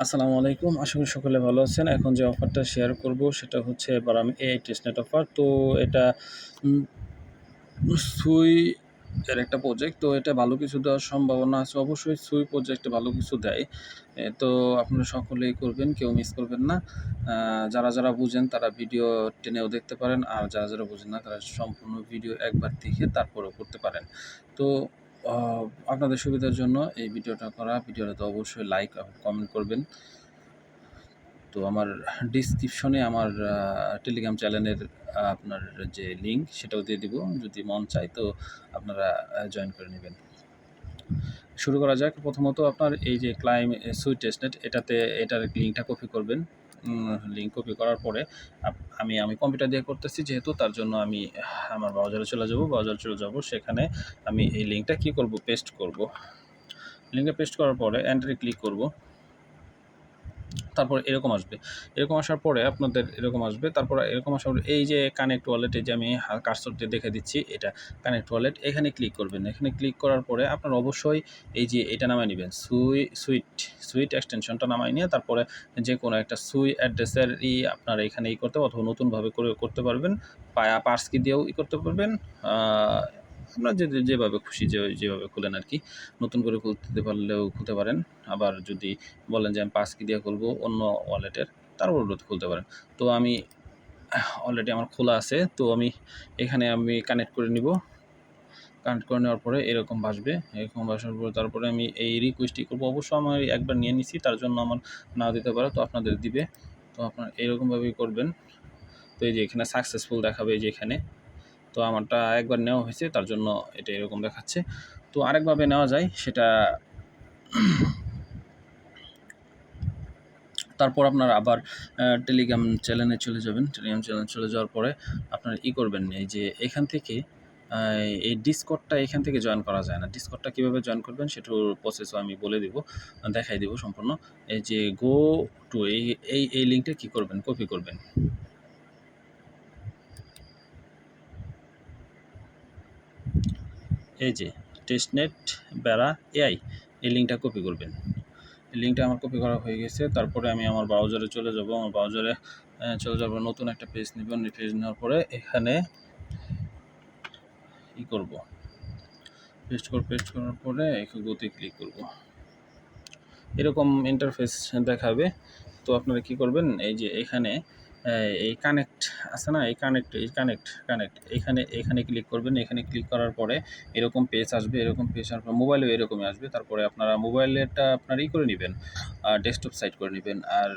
আসসালামু আলাইকুম। আশা করি সকলে ভালো আছেন। এখন যে অফারটা শেয়ার করব সেটা হচ্ছে এবার আমি এআই টেস্টনেট অফার। তো এটা উম সুই এর একটা প্রজেক্ট। তো এটা ভালো কিছু দেওয়ার সম্ভাবনা আছে। অবশ্যই সুই প্রজেক্টে ভালো কিছু দেয়। তো আপনারা সকলেই করবেন, কেউ মিস করবেন না। যারা বুঝেন তারা ভিডিও টেনেও দেখতে পারেন। আর যারা বুঝেন না তারা সম্পূর্ণ ভিডিও একবার দেখে তারপরেও করতে পারেন। তো আ আপনাদের সুবিধার জন্য এই ভিডিওটা করা। ভিডিওটাতে অবশ্যই লাইক এবং কমেন্ট করবেন। তো আমার ডিসক্রিপশনে আমার টেলিগ্রাম চ্যানেলের আপনার যে লিঙ্ক সেটাও দিয়ে দিব। যদি মন চায় তো আপনারা জয়েন করে নেবেন। শুরু করা যাক। প্রথমত আপনার এই যে সুইট টেস্টনেট এটার লিঙ্কটা কপি করবেন। লিঙ্ক কপি করার পরে আমি কম্পিউটার দিয়ে করতেছি যেহেতু তার জন্য আমি আমার ব্রাউজারে চলে যাব। ব্রাউজারে চলে যাব সেখানে আমি এই লিঙ্কটা কী করব? পেস্ট করব। লিঙ্কটা পেস্ট করার পরে এন্টারে ক্লিক করব। তারপর এরকম আসবে। এরকম আসার পরে আপনাদের এরকম আসবে। তারপর এরকম আসার পরে এই যে কানেক্ট ওয়ালেট যে আমি কার্সর দিয়ে দেখে দিচ্ছি এটা কানেক্ট ওয়ালেট এখানে ক্লিক করবেন। এখানে ক্লিক করার পরে আপনারা অবশ্যই এই যে এটা নামায় নিবেন। সুইট এক্সটেনশনটা নামায় নিয়ে তারপরে যে কোনো একটা সুই অ্যাড্রেসের আপনারা এখানে করতে অথবা নতুনভাবে করতে পারবেন। পাস কি দিয়েও করতে পারবেন। আপনার যেভাবে খুশি যেভাবে খুলেন আরকি। নতুন করে খুলতে পারলেও খুলতে পারেন। আবার যদি বলেন যে আমি পাস কি দিয়ে খুলবো অন্য ওয়ালেটের, তারপর খুলতে পারেন। তো আমি অলরেডি আমার খোলা আছে। তো আমি এখানে কানেক্ট করে নিব। কানেক্ট করে নেওয়ার পরে এরকম ভাসবে। এরকম ভাসার পরে তারপরে আমি এই রিকোয়েস্টই করব। অবশ্য আমার একবার নিয়ে নিছি তার জন্য আমার নাও দিতে পারে। তো আপনাদের দিবে। তো আপনারা এরকমভাবেই করবেন। তো এই যে এখানে সাকসেসফুল দেখাবে এই যে এখানে। তো আমারটা একবার নেওয়া হয়েছে তার জন্য এটা এরকম দেখাচ্ছে। তো আরেকভাবে নেওয়া যায় সেটা তারপর আপনারা আবার টেলিগ্রাম চ্যানেলে চলে যাবেন। টেলিগ্রাম চ্যানেলে চলে যাওয়ার পরে আপনারা করবেন এই যে এখান থেকে এই ডিসকর্ডটা এখান থেকে জয়েন করা যায় না। ডিসকর্ডটা কীভাবে জয়েন করবেন সেটার প্রসেসও আমি বলে দিব, দেখাই দিব সম্পূর্ণ। এই যে গো টু এই লিঙ্কটা কী করবেন? কপি করবেন। এই যে টেস্টনেট বেড়া এআই এই লিঙ্কটা কপি করবেন। লিঙ্কটা আমার কপি করা হয়ে গেছে। তারপরে আমি আমার ব্রাউজারে চলে যাব। আমার ব্রাউজারে চলে যাওয়ার পর নতুন একটা পেজ নেবেন। পেজ নেওয়ার পরে এখানে করব পেস্ট করার পরে গতি ক্লিক করব। এরকম ইন্টারফেস দেখাবে। তো আপনারা কি করবেন? এই যে এখানে এই কানেক্ট আছে না? এই কানেক্ট এখানে ক্লিক করবেন। এখানে ক্লিক করার পরে এরকম পেজ আসবে। এরকম পেজ আসার পর মোবাইলেও এরকমই আসবে। তারপরে আপনারা মোবাইলেরটা আপনার করে নেবেন, ডেস্কটপ সাইড করে নেবেন। আর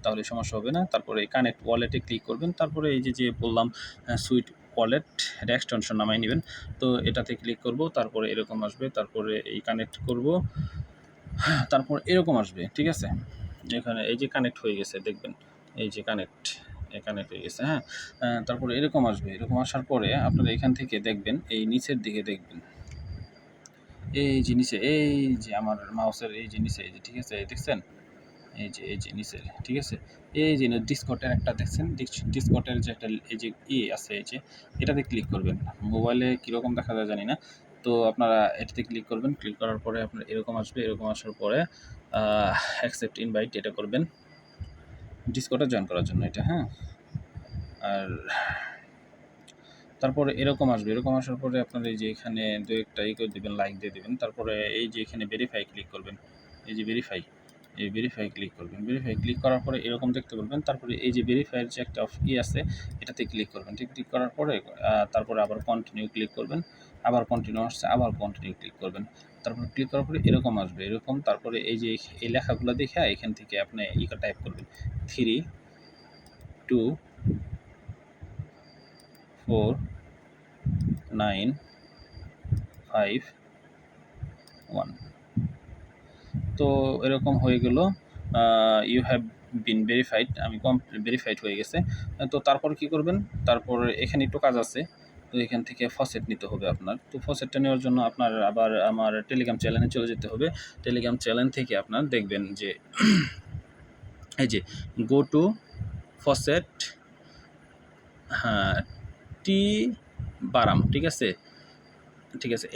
তাহলে সমস্যা হবে না। তারপরে এই কানেক্ট ওয়ালেটে ক্লিক করবেন। তারপরে এই যে বললাম সুইট ওয়ালেট এক্সটেনশন নামায় নেবেন। তো এটাতে ক্লিক করব। তারপরে এরকম আসবে। তারপরে এই কানেক্ট করব। তারপর এরকম আসবে। ঠিক আছে? এখানে এই যে কানেক্ট হয়ে গেছে দেখবেন। এই যে কানেক্ট হয়ে গেছে, হ্যাঁ? তারপরে এরকম আসবে। এরকম আসার পরে আপনারা এখান থেকে দেখবেন এই নিচের দিকে দেখবেন। এই যে নিচে এই যে আমার মাউসের এই যে নিচে এই যে ঠিক আছে? দেখছেন? এই যে নিচে, ঠিক আছে? এই যে ডিসকর্ডের একটা দেখছেন? ডিসকর্ডের যে একটা এই যে আছে এই যে এটাতে ক্লিক করবেন। মোবাইলে কীরকম দেখা যায় জানি না। তো আপনারা এটাতে ক্লিক করবেন। ক্লিক করার পরে আপনার এরকম আসবে। এরকম আসার পরে অ্যাকসেপ্ট ইনভাইট এটা করবেন। ডিসকর্ডে জয়েন করার জন্য এটা, হ্যাঁ? আর তারপরে এরকম আসবে। এরকম আসার পরে আপনারা এই যে এখানে ২-১টা করে দিবেন, লাইক দিয়ে দিবেন। তারপরে এই যে এখানে ভেরিফাই ক্লিক করবেন। এই যে ভেরিফাই ক্লিক করবেন। ভেরিফাই ক্লিক করার পরে এরকম দেখতে পারবেন। তারপরে এই যে ভেরিফাইয়ের যে একটা আছে এটাতে ক্লিক করবেন। ক্লিক করার পরে তারপরে আবার কন্টিনিউ ক্লিক করবেন। আবার কন্টিনিউ আসছে, আবার কন্টিনিউ ক্লিক করবেন। তারপর ক্লিক করার পরে এরকম আসবে। এরকম তারপরে এই যে এই লেখাগুলো দেখে এখান থেকে আপনি টাইপ করবেন। 3, 2, 4, 9, 5, 1 তো এরকম হয়ে গেল। You have been verified. আমি ভেরিফাইড হয়ে গেছে। তো তারপর কি করবেন? তারপর এখানে একটু কাজ আছে। তো এখান থেকে ফসেট নিতে হবে আপনার। তো ফসেটটা নেওয়ার জন্য আপনার আবার আমার টেলিগ্রাম চ্যানেলে চলে যেতে হবে। টেলিগ্রাম চ্যানেল থেকে আপনার দেখবেন যে এই যে গো টু ফসেট, হ্যাঁ, টি বারাম, ঠিক আছে?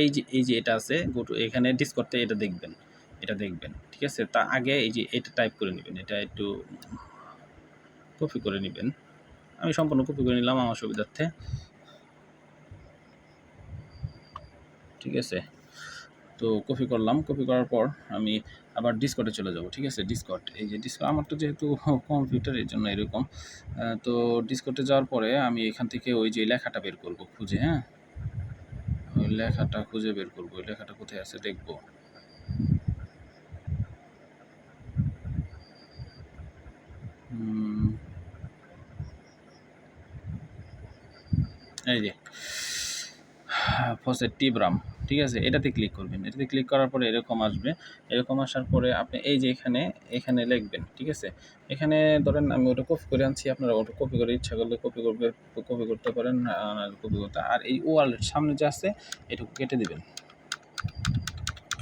এই যে এটা আছে গো টু এখানে ডিসকর্ডে এটা দেখবেন। ঠিক আছে? তা আগে এই যে এটা টাইপ করে নেবেন, এটা একটু কপি করে নেবেন। আমি সম্পূর্ণ কপি করে নিলাম আমার সুবিধার্থে। ঠিক আছে, তো কপি করলাম, কপি করার পর আমি আবার ডিসকর্ডে চলে যাব। ঠিক আছে, ডিসকর্ড, এই যে ডিসকর্ড আমার তো যেহেতু কম্পিউটার এই জন্য এরকম। তো ডিসকর্ডে যাওয়ার পরে আমি এখান থেকে ওই যে লেখাটা বের করব খুঁজে, হ্যাঁ, ওই লেখাটা খুঁজে বের করব। ওই লেখাটা কোথায় আছে দেখব। এই যে ফসেট টিব্রাম, ঠিক আছে, এটাতে ক্লিক করবেন। এটাতে ক্লিক করার পরে এরকম আসবে। এরকম আসার পরে আপনি এই যে এখানে লিখবেন। ঠিক আছে, এখানে ধরেন আমি ওটা কপি করে আনছি, আপনারা ওটা কপি করে ইচ্ছা করলে কপি করতে পারেন, কপি করতে। আর এই ওয়ালের সামনে যে আছে এটুকু কেটে দিবেন,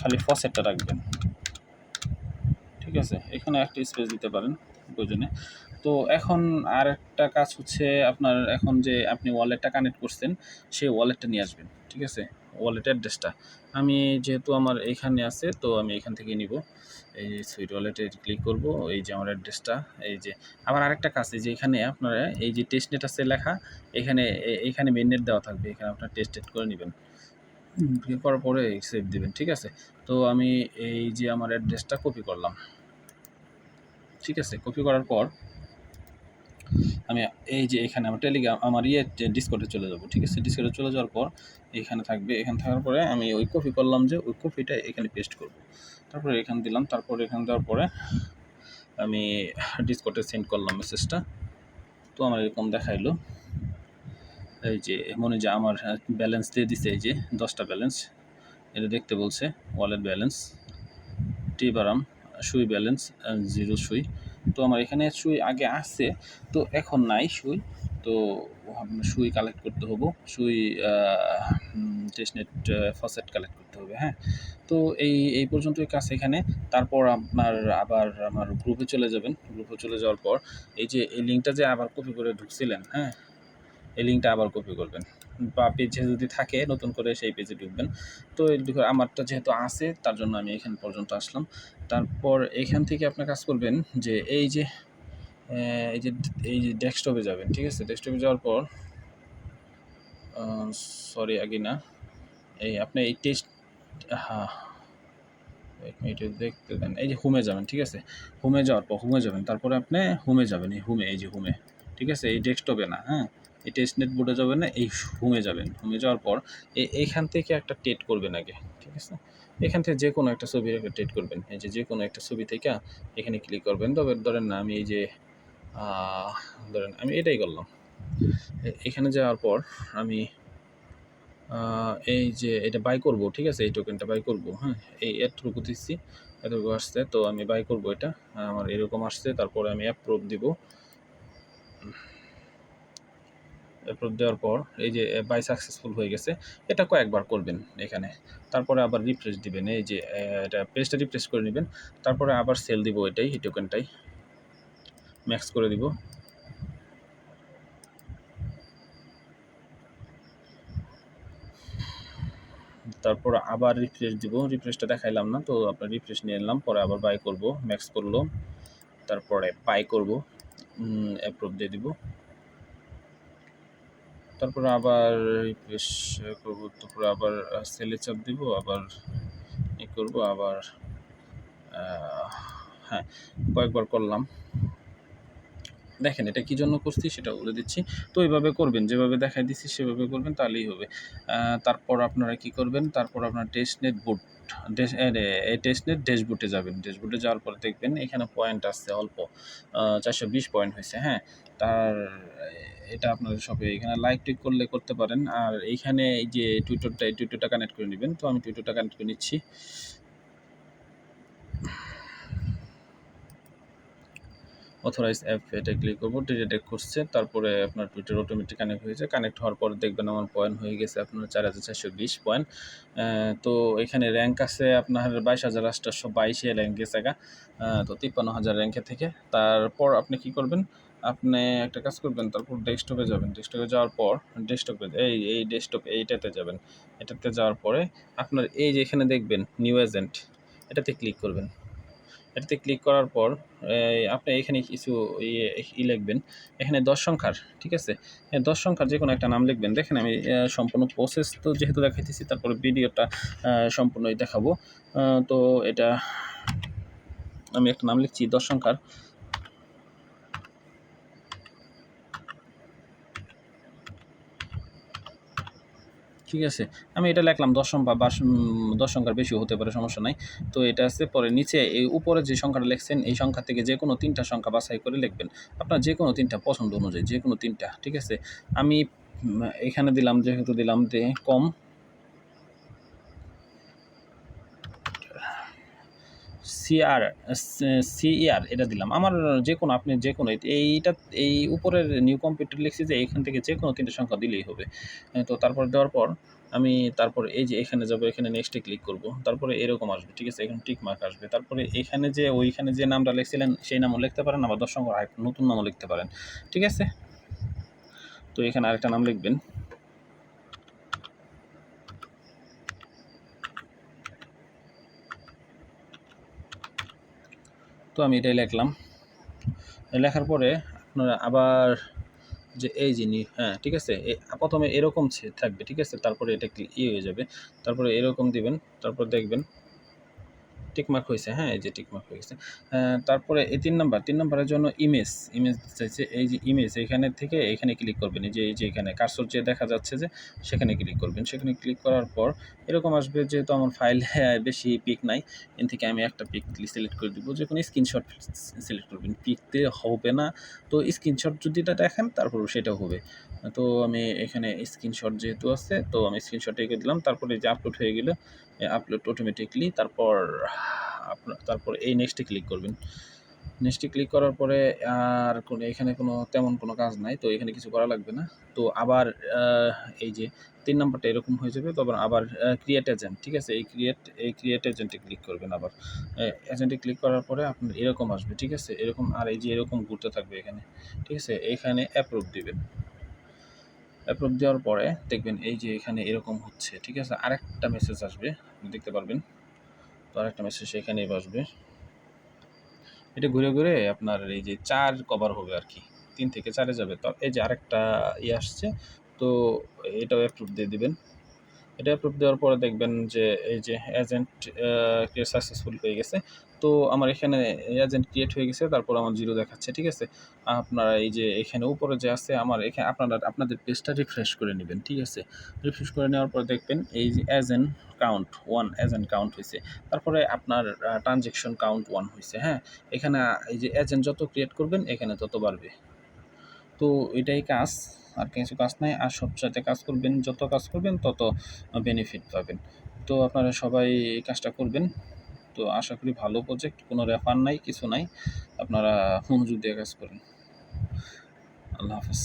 খালি ফসেটটা রাখবেন। ঠিক আছে, এখানে একটা স্পেস দিতে পারেন প্রয়োজনে। তো এখন আর একটা কাজ হচ্ছে আপনার, এখন যে আপনি ওয়ালেটটা কানেক্ট করছেন সেই ওয়ালেটটা নিয়ে আসবেন। ঠিক আছে, ওয়ালেট অ্যাড্রেসটা আমি যেহেতু আমার এইখানে আছে, তো আমি এখান থেকে নিব। এই যে সুইট ওয়ালেটে ক্লিক করব, এই যে আমার অ্যাড্রেসটা। এই যে আবার আরেকটা কাজ, এই যে এখানে আপনারা এই যে টেস্টনেট আছে লেখা, এখানে মেইননেট দেওয়া থাকবে, এখানে আপনার টেস্টেড করে নেবেন। করার পরে সেভ দিবেন। ঠিক আছে, তো আমি এই যে আমার অ্যাড্রেসটা কপি করলাম। ঠিক আছে, কপি করার পর আমি এই যে এখানে আমার টেলিগ্রাম আমার ডিসকর্ডে চলে যাব। ঠিক আছে, ডিসকর্ডে চলে যাওয়ার পর এখানে থাকবে। এখানে থাকার পরে আমি ওই কপি করলাম যে ওই কপিটা এখানে পেস্ট করব। তারপরে এখানে দিলাম, তারপরে এখানে দেওয়ার পরে আমি ডিসকর্ডে সেন্ড করলাম মেসেজটা। তো আমার এরকম দেখাইলো, এই যে মনে যে আমার ব্যালেন্স দিয়ে দিছে, এই যে 10টা ব্যালেন্স এটা দেখতে বলছে, ওয়ালেট ব্যালেন্স টিবারাম, সুই ব্যালেন্স 0 সুই। তো আমার এখানে সুই আগে আসছে, তো এখন নাই সুই। তো সুই কালেক্ট করতে হবে, সুই টেস্টনেট ফসেট কালেক্ট করতে হবে। হ্যাঁ, তো এই পর্যন্তই কাজ এখানে। তারপর আপনার আবার আমার গ্রুপে চলে যাবেন। গ্রুপে চলে যাওয়ার পর এই যে এই লিঙ্কটা যে আবার কপি করে ঢুকছিলেন, হ্যাঁ, এই লিঙ্কটা আবার কপি করবেন, বা পেজে যদি থাকে নতুন করে সেই পেজে ঢুকবেন। তো আমারটা যেহেতু আছে তার জন্য আমি এখান পর্যন্ত আসলাম। তারপর এখান থেকে আপনার কাজ করবেন যে এই যে ডেস্কটপে যাবেন। ঠিক আছে, ডেস্কটপে যাওয়ার পর সরি আগে না, এই আপনি এই টেস্ট, হ্যাঁ, এক মিনিট দেখতে দেন। এই যে হোমে যাবেন। ঠিক আছে, হোমে যাওয়ার পর হোমে যাবেন, তারপরে আপনি হোমে যাবেন। এই যে হোমে, ঠিক আছে, এই ডেস্কটপে না, হ্যাঁ, এই টেস্টনেট বোর্ডে যাবেন না, এই হোমে যাবেন। হোমে যাওয়ার পর এইখান থেকে একটা টেট করবেন আগে। ঠিক আছে, এখান থেকে যে কোনো একটা ছবির একটা টেট করবেন। এই যে কোনো একটা ছবি থেকে এখানে ক্লিক করবেন। তবে ধরেন না আমি এই যে ধরেন আমি এটাই করলাম। এখানে যাওয়ার পর আমি এই যে এটা বাই করব। ঠিক আছে, এই টোকেনটা বাই করব। হ্যাঁ, এই এতটুকু দিচ্ছি, এতটুকু আসছে, তো আমি বাই করব এটা। আমার এরকম আসছে, তারপরে আমি অ্যাপ্রুভ দিব। অ্যাপ্রুভ দেওয়ার পর এই যে বাই সাকসেসফুল হয়ে গেছে। এটা কয়েকবার করবেন এখানে, তারপরে আবার রিফ্রেশ দিবেন। এই যে এটা পেজটা রিফ্রেশ করে নেবেন, তারপরে আবার সেল দিব এটাই, এই টোকেনটাই ম্যাক্স করে দিব। তারপর আবার রিফ্রেশ দিব, রিফ্রেশটা দেখাইলাম না, তো আপনার রিফ্রেশ নিয়ে নিলাম, পরে আবার বাই করব, ম্যাক্স করলো, তারপরে বাই করব, অ্যাপ্রুভ দিয়ে দিব, তারপরে আবার রিফ্রেশ করব, তারপরে আবার সেলে চাপ দিব, আবার করব, আবার হ্যাঁ, কয়েকবার করলাম। দেখেন এটা কী জন্য করছি সেটা বলে দিচ্ছি। তো এইভাবে করবেন, যেভাবে দেখাই দিচ্ছি সেভাবে করবেন, তাহলেই হবে। তারপর আপনারা কি করবেন, তারপর আপনার টেস্টনেট বোর্ড টেস্টনেট ড্যাশবোর্ডে যাবেন। ড্যাশবোর্ডে যাওয়ার পরে দেখবেন এখানে পয়েন্ট আসছে অল্প, 420 পয়েন্ট হয়েছে। হ্যাঁ, তার এটা আপনাদের সবে এখানে লাইক টিক করলে করতে পারেন। আর এইখানে এই যে টুইটারটা কানেক্ট করে নেবেন। তো আমি টুইটারটা কানেক্ট করে নিচ্ছি। অথরাইজ অ্যাপ, এটা ক্লিক করবো, ডিটেক্ট করছে, তারপরে আপনার টুইটার অটোমেটিক কানেক্ট হয়েছে। কানেক্ট হওয়ার পরে দেখবেন আমার পয়েন্ট হয়ে গেছে আপনার 4420 পয়েন্ট। তো এখানে র্যাঙ্ক আছে আপনার 22,822 র্যাঙ্ক গেছে গা। তো 53,000 র্যাঙ্কে থেকে। তারপর আপনি কি করবেন, আপনি একটা কাজ করবেন, তারপর ডেস্কটপে যাবেন। ডেস্কটপে যাওয়ার পর ডেস্কটপে এই ডেস্কটপ এইটাতে যাবেন। এটাতে যাওয়ার পরে আপনার এই যে এখানে দেখবেন নিউ এজেন্ট, এটাতে ক্লিক করবেন। এটাতে ক্লিক করার পর আপনি এখানে কিছু লিখবেন। এখানে ১০ সংখ্যার, ঠিক আছে? ১০ সংখ্যার যেকোনো একটা নাম লিখবেন। দেখেন আমি সম্পূর্ণ প্রসেস তো যেহেতু দেখাইতেছি, তারপরে ভিডিওটা সম্পূর্ণই দেখাবো। তো এটা আমি একটা নাম লিখছি ১০ সংখ্যার। ঠিক আছে? আমি এটা লিখলাম ১০ সংখ্যা বা ১০ সংখ্যার বেশিও হতে পারে, সমস্যা নাই। তো এটা আছে, পরে নিচে এই উপরে যে সংখ্যাটা লিখছেন এই সংখ্যা থেকে যেকোনো ৩ টা সংখ্যা বাছাই করে লিখবেন। আপনার যেকোনো ৩ টা পছন্দ অনুযায়ী যেকোনো ৩ টা, ঠিক আছে? আমি এখানে দিলাম, যেহেতু দিলাম যে কম সিআর সিইআর এটা দিলাম। আমার যেকোনো, আপনি যেকোনো এইটা, এই উপরের নিউ কম্পিউটার লিখছি যে এইখান থেকে যেকোনো ৩ টা সংখ্যা দিলেই হবে। তো তারপর দেওয়ার পর আমি তারপর এই যে এখানে যাবো, এখানে নেক্সটে ক্লিক করব। তারপরে এরকম আসবে, ঠিক আছে? এখানে টিক মার্ক আসবে। তারপরে এখানে যে ওইখানে যে নামটা লিখছিলেন সেই নামও লিখতে পারেন, আবার ১০ সংখ্যার আরেকটা নতুন নামও লিখতে পারেন। ঠিক আছে? তো এখানে আরেকটা নাম লিখবেন। তো আমি এটাই লিখলাম। লেখার পরে আপনারা আবার যে এই হ্যাঁ, ঠিক আছে? প্রথমে এরকম থাকবে, ঠিক আছে? তারপরে এটা হয়ে যাবে। তারপরে এরকম দিবেন, তারপর দেখবেন টিক মার্ক হইছে, হ্যাঁ? এই যে টিক মার্ক হয়ে গেছে। তারপরে এই ৩ নাম্বারের জন্য ইমেজ চাইছে। এই যে ইমেজ, এইখানে থেকে এখানে ক্লিক করবেন। এই যে এখানে কার্সর যে দেখা যাচ্ছে যে সেখানে ক্লিক করবেন। সেখানে ক্লিক করার পর এরকম আসবে, যেহেতু আমার ফাইলে বেশি পিক নাই, এখান থেকে আমি একটা পিক সিলেক্ট করে দিব। যেকোনো স্ক্রিনশট সিলেক্ট করবেন। পিক দিয়ে হবে না, তো স্ক্রিনশট যদি এটা দেখেন তারপর সেটাও হবে। তো আমি এখানে স্ক্রিনশট যেহেতু আছে, তো আমি স্ক্রিনশট রেখে দিলাম। তারপরে এই যে আপলোড হয়ে গেল, আপলোড অটোমেটিকলি। তারপর এই নেক্সটে ক্লিক করবেন। নেক্সটে ক্লিক করার পরে আর এখানে তেমন কোনো কাজ নাই, তো এখানে কিছু করা লাগবে না। তো আবার এই যে ৩ নাম্বারটা এরকম হয়ে যাবে। তখন আবার ক্রিয়েট এজেন্ট, ঠিক আছে? এই ক্রিয়েট এজেন্টে ক্লিক করবেন আবার। এজেন্টে ক্লিক করার পরে আপনার এরকম আসবে, ঠিক আছে? এরকম, আর এই যে এরকম ঘুরতে থাকবে এখানে, ঠিক আছে? এখানে অ্যাপ্রুভ দিবেন। অ্যাপ্রুভ দেওয়ার পরে দেখবেন এই যে এখানে এরকম হচ্ছে, ঠিক আছে? আরেকটা মেসেজ আসবে, আপনি দেখতে পারবেন। তো আরেকটা মেসেজ এখানেই আসবে। এটা ঘুরে, ঘুরে আপনার এই যে ৪ কভার হবে আরকি। ৩ থেকে ৪ এ যাবে। তো এই যে আরেকটা আসছে। তো এটাও অ্যাপ্রুভ দিয়ে দিবেন। এটা অ্যাপ্রুভ দেওয়ার পরে দেখবেন যে এই যে এজেন্ট ক্রিয়েট সাকসেসফুল হয়ে গেছে। তো আমার এখানে এজেন্ট ক্রিয়েট হয়ে গেছে, তারপর আমার 0 দেখাচ্ছে, ঠিক আছে? আপনারা এই যে এখানে উপরে যে আছে আমার আপনাদের পেজটা রিফ্রেশ করে নিবেন, ঠিক আছে? রিফ্রেশ করে নেওয়ার পর দেখবেন এই যে এজেন্ট কাউন্ট 1 এজেন্ট কাউন্ট হইছে। তারপরে আপনার ট্রান্সেকশন কাউন্ট 1 হইছে, হ্যাঁ? এখানে এই যে এজেন্ট যত ক্রিয়েট করবেন এখানে তত বাড়বে। তো এটাই কাজ, আর কিছু কাজ নাই। আর সবচাইতে কাজ করবেন, যত কাজ করবেন তত বেনিফিট পাবেন। তো আপনারা সবাই এই কাজটা করবেন। তো আশা করি ভালো প্রজেক্ট, কোনো রেফার নাই, কিছু নাই। আপনারা মনোযোগ দিয়ে কাজ করেন। আল্লাহ হাফেজ।